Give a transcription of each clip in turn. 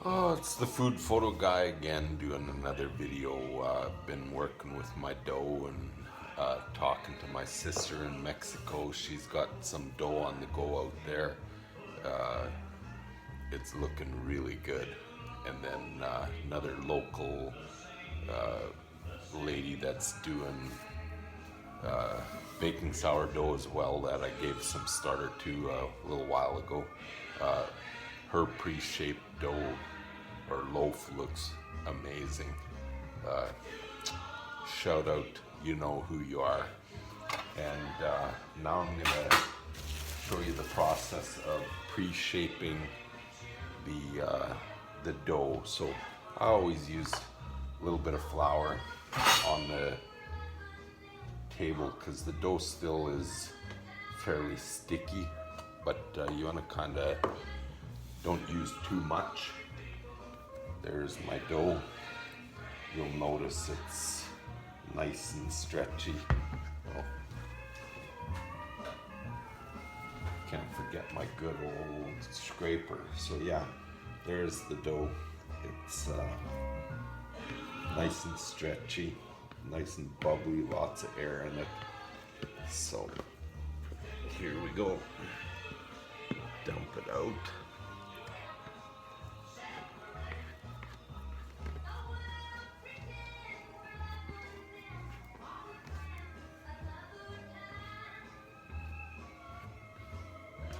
Oh, it's the food photo guy again doing another video. Been working with my dough and talking to my sister in Mexico. She's got some dough on the go out there. Uh, it's looking really good. And then another local lady that's doing baking sourdough as well that I gave some starter to a little while ago. Her pre-shaped dough or loaf looks amazing. Shout out, you know who you are. And now I'm gonna show you the process of pre-shaping the dough. So I always use a little bit of flour on the table because the dough still is fairly sticky, but you want to kind of don't use too much. There's my dough. You'll notice it's nice and stretchy. Oh, can't forget my good old scraper. So yeah, there's the dough. It's nice and stretchy, nice and bubbly, lots of air in it. So here we go. Dump it out.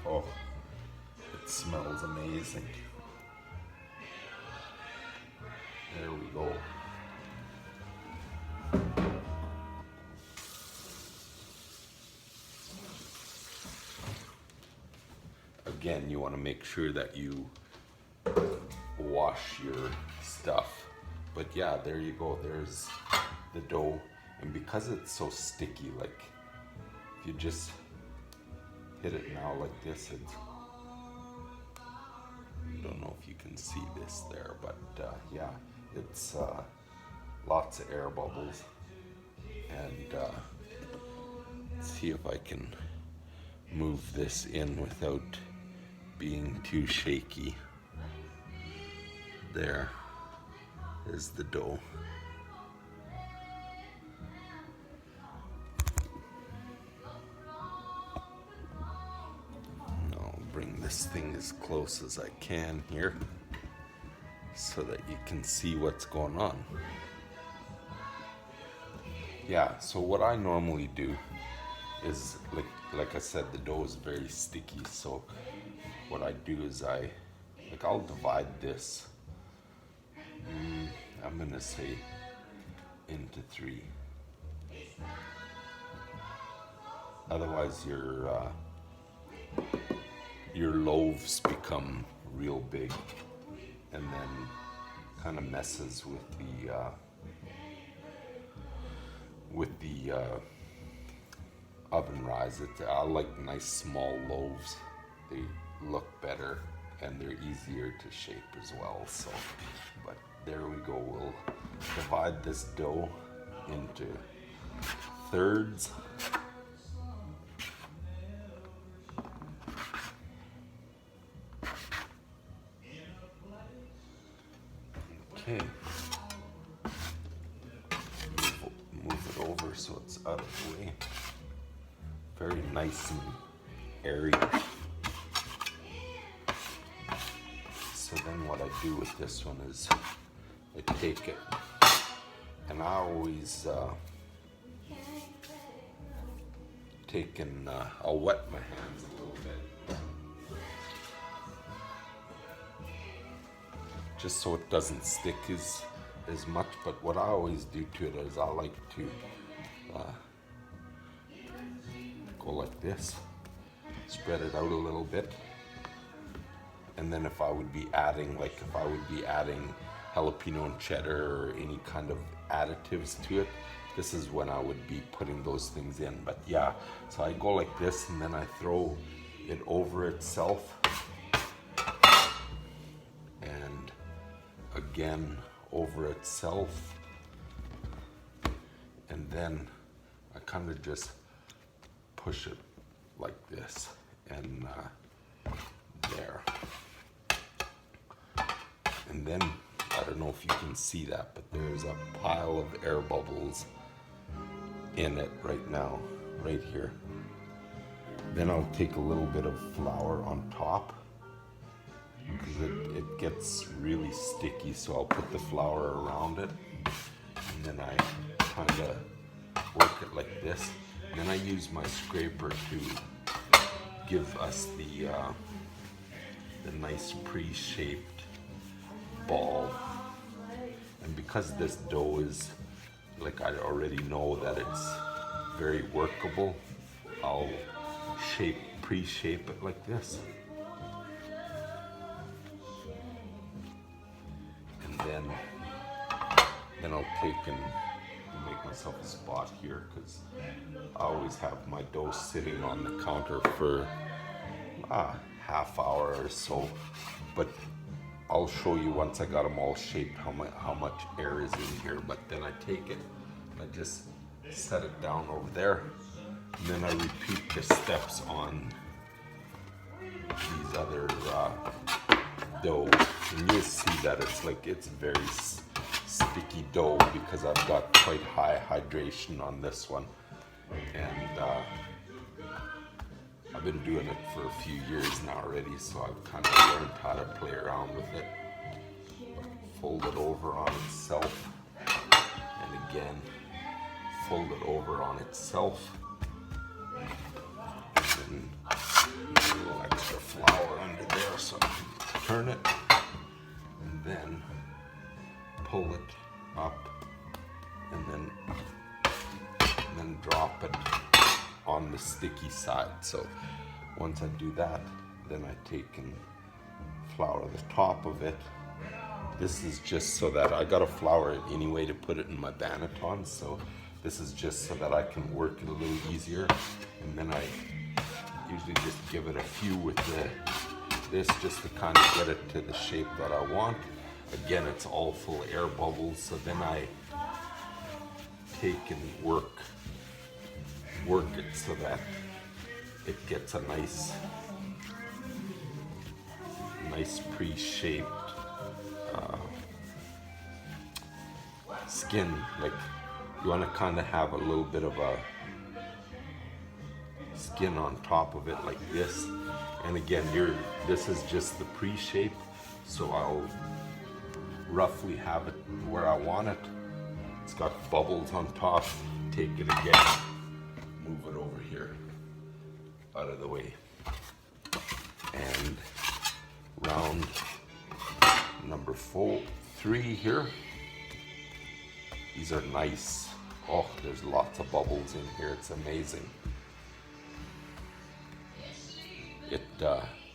Oh, it smells amazing. There we go. Again, you want to make sure that you wash your stuff. But yeah, there you go. There's the dough. And because it's so sticky, like if you just hit it now like this, it's, I don't know if you can see this there, but yeah, it's lots of air bubbles. And let's see if I can move this in without being too shaky. There is the dough. I'll bring this thing as close as I can here so that you can see what's going on. Yeah, so what I normally do is, like I said, the dough is very sticky, so what I do is I'll divide this, I'm gonna say into 3. Otherwise your loaves become real big and then kind of messes with the oven rise. I like nice small loaves. They look better and they're easier to shape as well. So, but there we go. We'll divide this dough into thirds. Okay. Move it over so it's out of the way. Very nice and airy. So then what I do with this one is I take it and I always I'll wet my hands a little bit just so it doesn't stick as much, but what I always do to it is I like to go like this, spread it out a little bit, and then if I would be adding jalapeno and cheddar or any kind of additives to it, this is when I would be putting those things in. But yeah, so I go like this and then I throw it over itself and again over itself, and then I kind of just push it like this and there. then, I don't know if you can see that, but there's a pile of air bubbles in it right now, right here. Then I'll take a little bit of flour on top because it gets really sticky, so I'll put the flour around it, and then I kind of work it like this. And then I use my scraper to give us the nice pre-shaped ball. And because this dough is, like, I already know that it's very workable, I'll pre-shape it like this. And then I'll take and make myself a spot here, because I always have my dough sitting on the counter for half hour or so. But I'll show you once I got them all shaped how much air is in here. But then I take it and I just set it down over there, and then I repeat the steps on these other dough. And you'll see that it's very sticky dough because I've got quite high hydration on this one. And I've been doing it for a few years now already, so I've kind of learned how to play around with it. Fold it over on itself, and again, fold it over on itself. And a little extra flour under there so I can turn it, and then pull it up, and then drop it on the sticky side. So once I do that, then I take and flour the top of it. This is just so that I gotta flour it anyway to put it in my banneton, so this is just so that I can work it a little easier. And then I usually just give it a few with this just to kind of get it to the shape that I want. Again, it's all full of air bubbles, so then I take and work it so that it gets a nice pre-shaped skin. Like, you want to kind of have a little bit of a skin on top of it like this. And again, this is just the pre-shape, so I'll roughly have it where I want it. It's got bubbles on top. Take it again, move it over here out of the way, and round number 3 here. These are nice. Oh, there's lots of bubbles in here. It's amazing.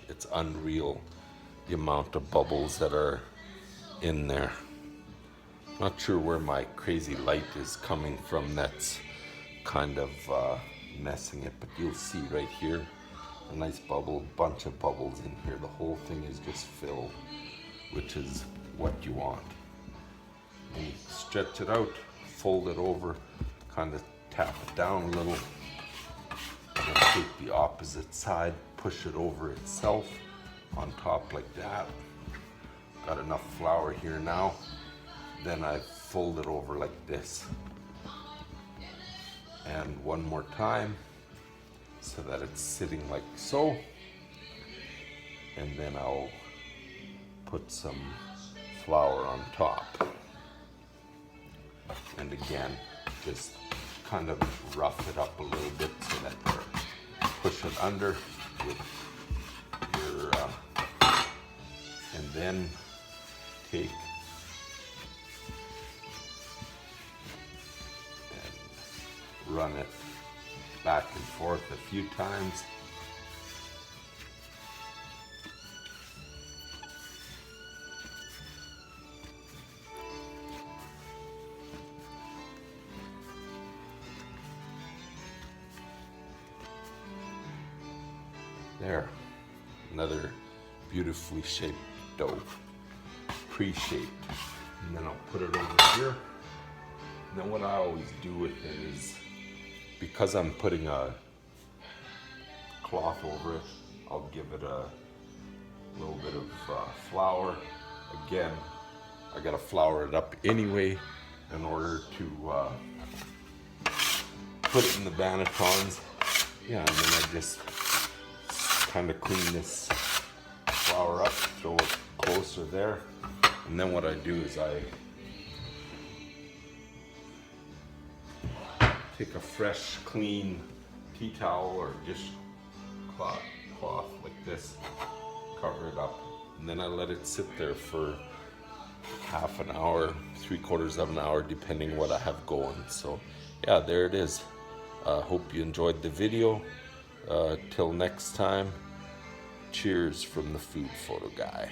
It's unreal the amount of bubbles that are in there. Not sure where my crazy light is coming from. That's kind of messing it, but you'll see right here a nice bunch of bubbles in here. The whole thing is just filled, which is what you want. And you stretch it out, fold it over, kind of tap it down a little, and then take the opposite side, push it over itself on top like that. Got enough flour here now. Then I fold it over like this. And one more time so that it's sitting like so. And then I'll put some flour on top. And again, just kind of rough it up a little bit so that you push it under with your, and then take and run it back and forth a few times. There, another beautifully shaped dough, pre-shaped. And then I'll put it over here. And then what I always do with it is, because I'm putting a cloth over it, I'll give it a little bit of flour. Again, I gotta flour it up anyway in order to put it in the bannetons. Yeah, and then I just kind of clean this flour up, throw it closer there, and then what I do is I take a fresh, clean tea towel or dish cloth like this, cover it up, and then I let it sit there for half an hour, 3/4 of an hour, depending what I have going. So yeah, there it is. Hope you enjoyed the video. Till next time, cheers from the food photo guy.